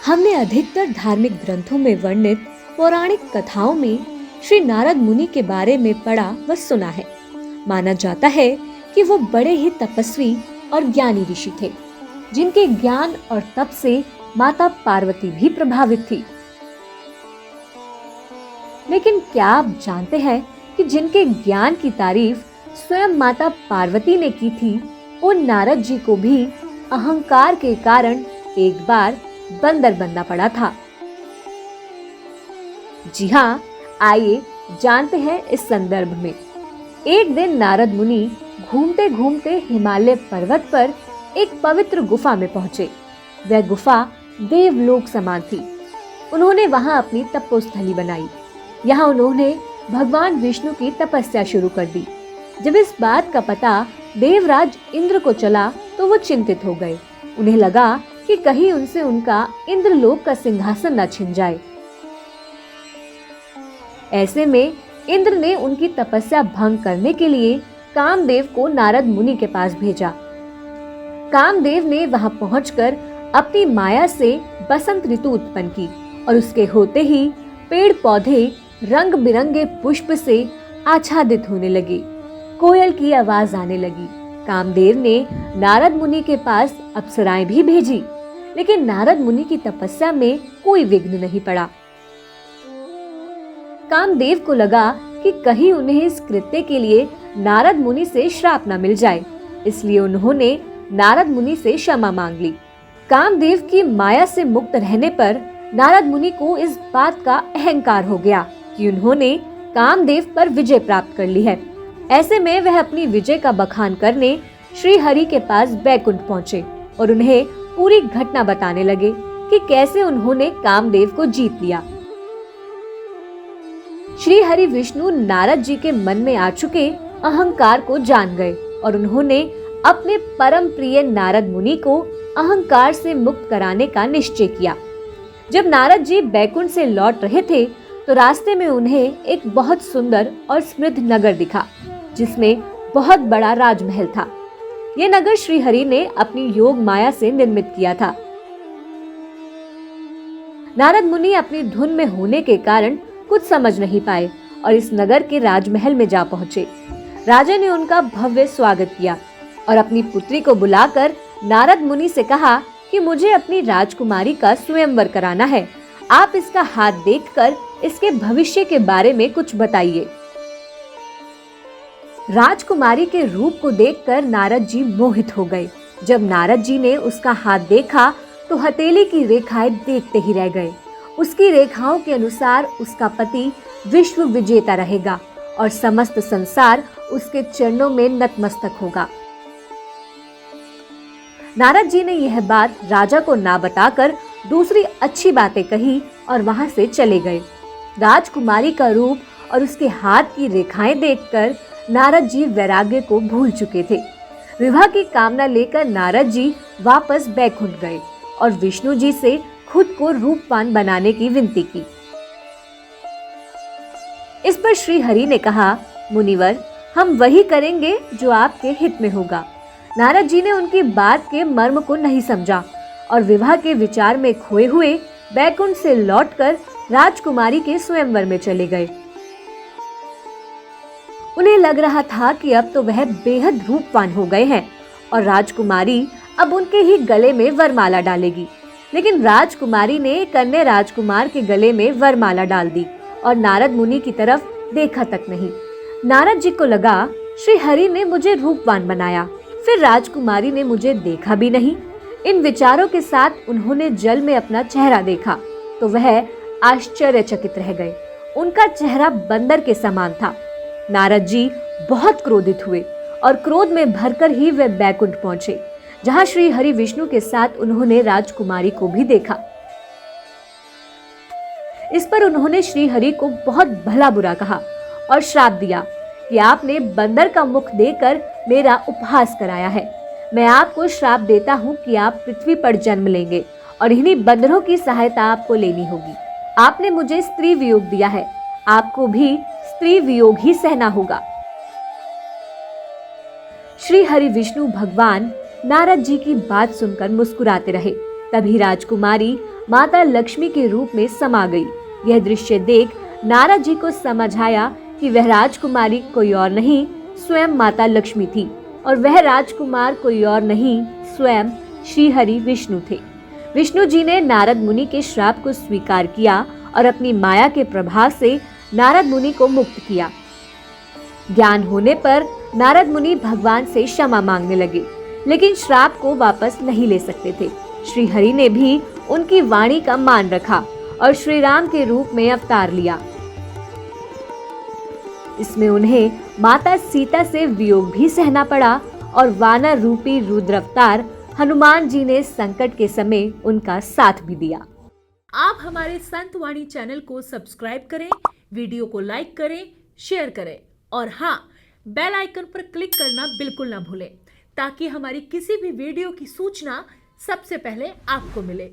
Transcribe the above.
हमने अधिकतर धार्मिक ग्रंथों में वर्णित पौराणिक कथाओं में श्री नारद मुनि के बारे में पढ़ा व सुना है। माना जाता है कि वो बड़े ही तपस्वी और ज्ञानी ऋषि थे, जिनके ज्ञान और तप से माता पार्वती भी प्रभावित थी। लेकिन क्या आप जानते हैं कि जिनके ज्ञान की तारीफ स्वयं माता पार्वती ने की थी, उन नारद जी को भी अहंकार के कारण एक बार बंदर बनना पड़ा था। जी हाँ, आइए जानते हैं इस संदर्भ में। एक दिन नारद मुनि घूमते घूमते हिमालय पर्वत पर एक पवित्र गुफा में पहुंचे। वह गुफा देवलोक समान थी। उन्होंने वहां अपनी तपोस्थली बनाई। यहाँ उन्होंने भगवान विष्णु की तपस्या शुरू कर दी। जब इस बात का पता देवराज इंद्र को चला तो वो चिंतित हो गए। उन्हें लगा कि कहीं उनसे उनका इंद्रलोक का सिंहासन न छिन जाए। ऐसे में इंद्र ने उनकी तपस्या भंग करने के लिए कामदेव को नारद मुनि के पास भेजा। कामदेव ने वहां पहुंचकर अपनी माया से बसंत ऋतु उत्पन्न की और उसके होते ही पेड़ पौधे रंग बिरंगे पुष्प से आच्छादित होने लगे। कोयल की आवाज आने लगी। कामदेव ने नारद मुनि के पास अप्सराएं भी भेजी, लेकिन नारद मुनि की तपस्या में कोई विघ्न नहीं पड़ा। कामदेव को लगा कि कहीं उन्हें इस कृत्य के लिए नारद मुनि से श्राप न मिल जाए, इसलिए उन्होंने नारद मुनि से क्षमा मांग ली। कामदेव की माया से मुक्त रहने पर नारद मुनि को इस बात का अहंकार हो गया कि उन्होंने कामदेव पर विजय प्राप्त कर ली है। ऐसे में वह अपनी विजय का बखान करने श्री हरि के पास बैकुंठ पहुँचे और उन्हें पूरी घटना बताने लगे कि कैसे उन्होंने कामदेव को जीत लिया। श्री हरि विष्णु नारद जी के मन में आ चुके अहंकार को जान गए और उन्होंने अपने परम प्रिय नारद मुनि को अहंकार से मुक्त कराने का निश्चय किया। जब नारद जी बैकुंठ से लौट रहे थे तो रास्ते में उन्हें एक बहुत सुंदर और समृद्ध नगर दिखा, जिसमें बहुत बड़ा राजमहल था। यह नगर श्री हरि ने अपनी योग माया से निर्मित किया था। नारद मुनि अपनी धुन में होने के कारण कुछ समझ नहीं पाए और इस नगर के राजमहल में जा पहुंचे। राजा ने उनका भव्य स्वागत किया और अपनी पुत्री को बुलाकर नारद मुनि से कहा कि मुझे अपनी राजकुमारी का स्वयंवर कराना है। आप इसका हाथ देखकर इसके भविष्य के बारे में कुछ बताइए। राजकुमारी के रूप को देखकर नारद जी मोहित हो गए। जब नारद जी ने उसका हाथ देखा तो हथेली की रेखाएं देखते ही रह गए। उसकी रेखाओं के अनुसार उसका पति विश्व विजेता रहेगा और समस्त संसार उसके चरणों में नतमस्तक होगा। नारद जी ने यह बात राजा को ना बताकर दूसरी अच्छी बातें कही और वहां से चले गए। राजकुमारी का रूप और उसके हाथ की रेखाएं देखकर नारद जी वैराग्य को भूल चुके थे। विवाह की कामना लेकर नारद जी वापस बैकुंठ गए और विष्णु जी से खुद को रूपवान बनाने की विनती की। इस पर श्री हरि ने कहा, मुनिवर, हम वही करेंगे जो आपके हित में होगा। नारद जी ने उनकी बात के मर्म को नहीं समझा और विवाह के विचार में खोए हुए बैकुंठ से लौटकर राजकुमारी के स्वयंवर में चले गए। उन्हें लग रहा था कि अब तो वह बेहद रूपवान हो गए हैं और राजकुमारी अब उनके ही गले में वरमाला डालेगी। लेकिन राजकुमारी ने कन्या राजकुमार के गले में वरमाला डाल दी और नारद मुनि की तरफ देखा तक नहीं। नारद जी को लगा, श्री हरि ने मुझे रूपवान बनाया, फिर राजकुमारी ने मुझे देखा भी नहीं। इन विचारों के साथ उन्होंने जल में अपना चेहरा देखा तो वह आश्चर्यचकित रह गए। उनका चेहरा बंदर के समान था। नारद जी बहुत क्रोधित हुए और क्रोध में भरकर ही वे बैकुंठ पहुंचे, जहां श्री हरि विष्णु के साथ उन्होंने राजकुमारी को भी देखा। इस पर उन्होंने श्री हरि को बहुत भला बुरा कहा और श्राप दिया कि आपने बंदर का मुख देकर मेरा उपहास कराया है। मैं आपको श्राप देता हूँ कि आप पृथ्वी पर जन्म लेंगे और इन्हीं बंदरों की सहायता आपको लेनी होगी। आपने मुझे स्त्री वियोग दिया है, आपको भी स्त्री वियोग ही सहना होगा। श्री हरि विष्णु भगवान नारद जी की बात सुनकर मुस्कुराते रहे। तभी राजकुमारी माता लक्ष्मी के रूप में समा गई। यह दृश्य देख नारद जी को समझ आया कि वह राजकुमारी कोई और नहीं, स्वयं माता लक्ष्मी थी और वह राजकुमार कोई और नहीं, स्वयं श्री हरि विष्णु थे। विष्णु जी ने नारद मुनि के श्राप को स्वीकार किया और अपनी माया के प्रभाव से नारद मुनि को मुक्त किया। ज्ञान होने पर नारद मुनि भगवान से क्षमा मांगने लगे, लेकिन श्राप को वापस नहीं ले सकते थे। श्री हरि ने भी उनकी वाणी का मान रखा और श्री राम के रूप में अवतार लिया। इसमें उन्हें माता सीता से वियोग भी सहना पड़ा और वानर रूपी रुद्र अवतार हनुमान जी ने संकट के समय उनका साथ भी दिया। आप हमारे संत वाणी चैनल को सब्सक्राइब करें, वीडियो को लाइक करें, शेयर करें और हाँ, बेल आइकन पर क्लिक करना बिल्कुल ना भूलें ताकि हमारी किसी भी वीडियो की सूचना सबसे पहले आपको मिले।